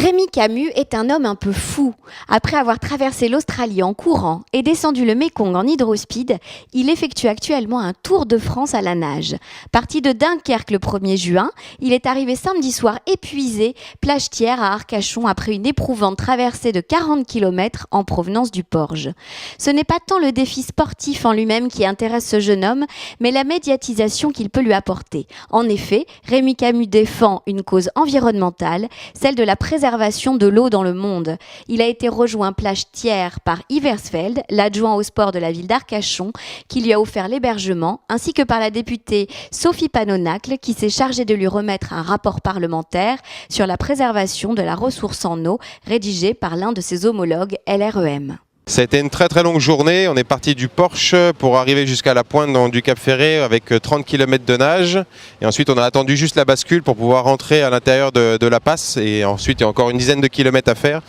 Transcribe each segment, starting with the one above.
Rémi Camus est un homme un peu fou. Après avoir traversé l'Australie en courant et descendu le Mékong en hydrospeed, il effectue actuellement un tour de France à la nage. Parti de Dunkerque le 1er juin, il est arrivé samedi soir épuisé, plage Thiers à Arcachon après une éprouvante traversée de 40 km en provenance du Porge. Ce n'est pas tant le défi sportif en lui-même qui intéresse ce jeune homme, mais la médiatisation qu'il peut lui apporter. En effet, Rémi Camus défend une cause environnementale, celle de la préservation de l'eau dans le monde. Il a été rejoint plage Thiers par Yves Hersfeld, l'adjoint au sport de la ville d'Arcachon, qui lui a offert l'hébergement, ainsi que par la députée Sophie Panonacle, qui s'est chargée de lui remettre un rapport parlementaire sur la préservation de la ressource en eau, rédigé par l'un de ses homologues LREM. Ça a été une très longue journée. On est parti du Porche pour arriver jusqu'à la pointe du Cap Ferret avec 30 km de nage. Et ensuite, on a attendu juste la bascule pour pouvoir rentrer à l'intérieur de la passe. Et ensuite, il y a encore une dizaine de kilomètres à faire.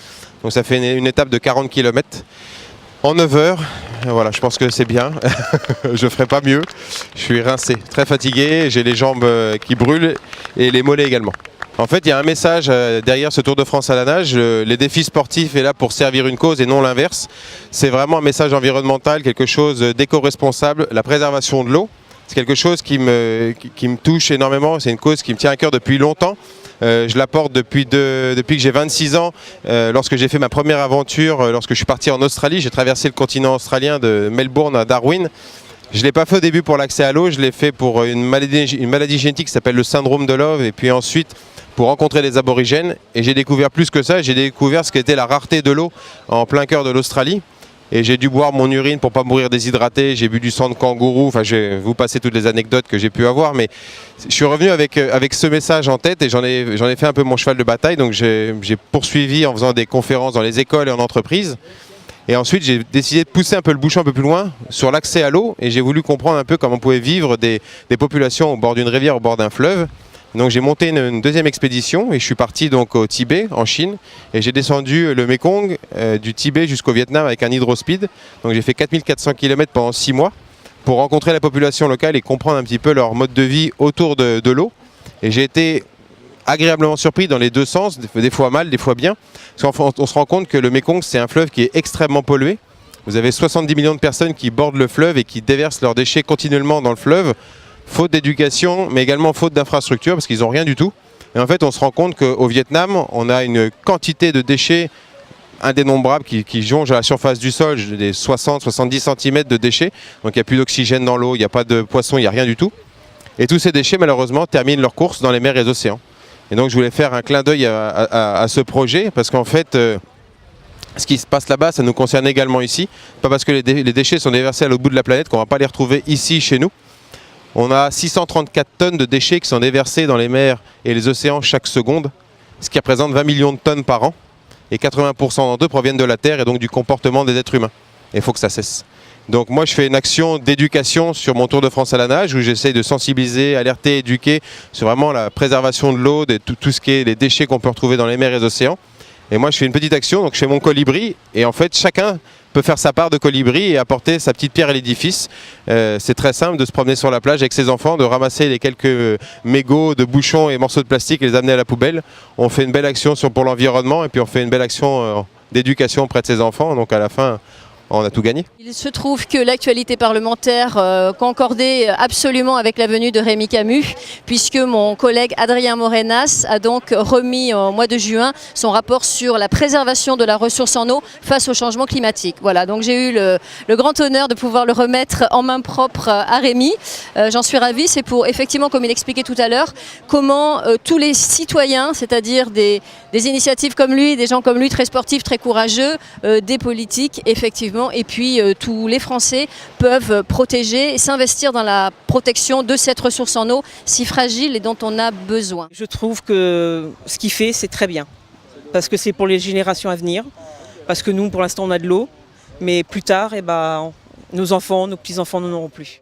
Donc ça fait une étape de 40 km en 9 heures. Voilà, je pense que c'est bien. Je ne ferai pas mieux. Je suis rincé, très fatigué. J'ai les jambes qui brûlent et les mollets également. En fait, il y a un message derrière ce Tour de France à la nage. Les défis sportifs est là pour servir une cause et non l'inverse. C'est vraiment un message environnemental, quelque chose d'éco-responsable. La préservation de l'eau, c'est quelque chose qui me touche énormément. C'est une cause qui me tient à cœur depuis longtemps. Je la porte depuis que j'ai 26 ans. Lorsque j'ai fait ma première aventure, lorsque je suis parti en Australie, j'ai traversé le continent australien de Melbourne à Darwin. Je ne l'ai pas fait au début pour l'accès à l'eau, je l'ai fait pour une maladie génétique qui s'appelle le syndrome de Love. Et puis ensuite, pour rencontrer les aborigènes, et j'ai découvert plus que ça, j'ai découvert ce qu'était la rareté de l'eau en plein cœur de l'Australie. Et j'ai dû boire mon urine pour ne pas mourir déshydraté, j'ai bu du sang de kangourou, enfin je vais vous passer toutes les anecdotes que j'ai pu avoir, mais je suis revenu avec ce message en tête et j'en ai fait un peu mon cheval de bataille, donc j'ai poursuivi en faisant des conférences dans les écoles et en entreprise. Et ensuite, j'ai décidé de pousser un peu le bouchon un peu plus loin sur l'accès à l'eau et j'ai voulu comprendre un peu comment pouvaient vivre des populations au bord d'une rivière, au bord d'un fleuve. Donc j'ai monté une deuxième expédition et je suis parti donc au Tibet, en Chine, et j'ai descendu le Mékong du Tibet jusqu'au Vietnam avec un hydrospeed. Donc j'ai fait 4400 km pendant 6 mois pour rencontrer la population locale et comprendre un petit peu leur mode de vie autour de l'eau. Et j'ai été agréablement surpris dans les deux sens, des fois mal, des fois bien. Parce qu'on se rend compte que le Mékong, c'est un fleuve qui est extrêmement pollué. Vous avez 70 millions de personnes qui bordent le fleuve et qui déversent leurs déchets continuellement dans le fleuve. Faute d'éducation, mais également faute d'infrastructure, parce qu'ils n'ont rien du tout. Et en fait, on se rend compte qu'au Vietnam, on a une quantité de déchets indénombrables qui jonchent à la surface du sol, des 60-70 cm de déchets. Donc il n'y a plus d'oxygène dans l'eau, il n'y a pas de poissons, il n'y a rien du tout. Et tous ces déchets, malheureusement, terminent leur course dans les mers et les océans. Et donc je voulais faire un clin d'œil à ce projet, parce qu'en fait, ce qui se passe là-bas, ça nous concerne également ici. Pas parce que les déchets sont déversés à l'autre bout de la planète qu'on ne va pas les retrouver ici, chez nous. On a 634 tonnes de déchets qui sont déversés dans les mers et les océans chaque seconde, ce qui représente 20 millions de tonnes par an. Et 80% d'entre eux proviennent de la Terre et donc du comportement des êtres humains. Et il faut que ça cesse. Donc moi je fais une action d'éducation sur mon Tour de France à la nage où j'essaye de sensibiliser, alerter, éduquer sur vraiment la préservation de l'eau, de tout ce qui est les déchets qu'on peut retrouver dans les mers et les océans. Et moi je fais une petite action, donc je fais mon colibri et en fait chacun peut faire sa part de colibri et apporter sa petite pierre à l'édifice. C'est très simple de se promener sur la plage avec ses enfants, de ramasser les quelques mégots de bouchons et morceaux de plastique et les amener à la poubelle. On fait une belle action pour l'environnement et puis on fait une belle action d'éducation auprès de ses enfants. Donc à la fin, on a tout gagné. Il se trouve que l'actualité parlementaire concordait absolument avec la venue de Rémi Camus, puisque mon collègue Adrien Morenas a donc remis au mois de juin son rapport sur la préservation de la ressource en eau face au changement climatique. Voilà, donc j'ai eu le grand honneur de pouvoir le remettre en main propre à Rémi. J'en suis ravie, c'est pour effectivement, comme il expliquait tout à l'heure, comment tous les citoyens, c'est-à-dire des initiatives comme lui, des gens comme lui, très sportifs, très courageux, des politiques, effectivement, et puis tous les Français peuvent protéger et s'investir dans la protection de cette ressource en eau si fragile et dont on a besoin. Je trouve que ce qu'il fait, c'est très bien, parce que c'est pour les générations à venir, parce que nous, pour l'instant, on a de l'eau, mais plus tard, nos enfants, nos petits-enfants n'en auront plus.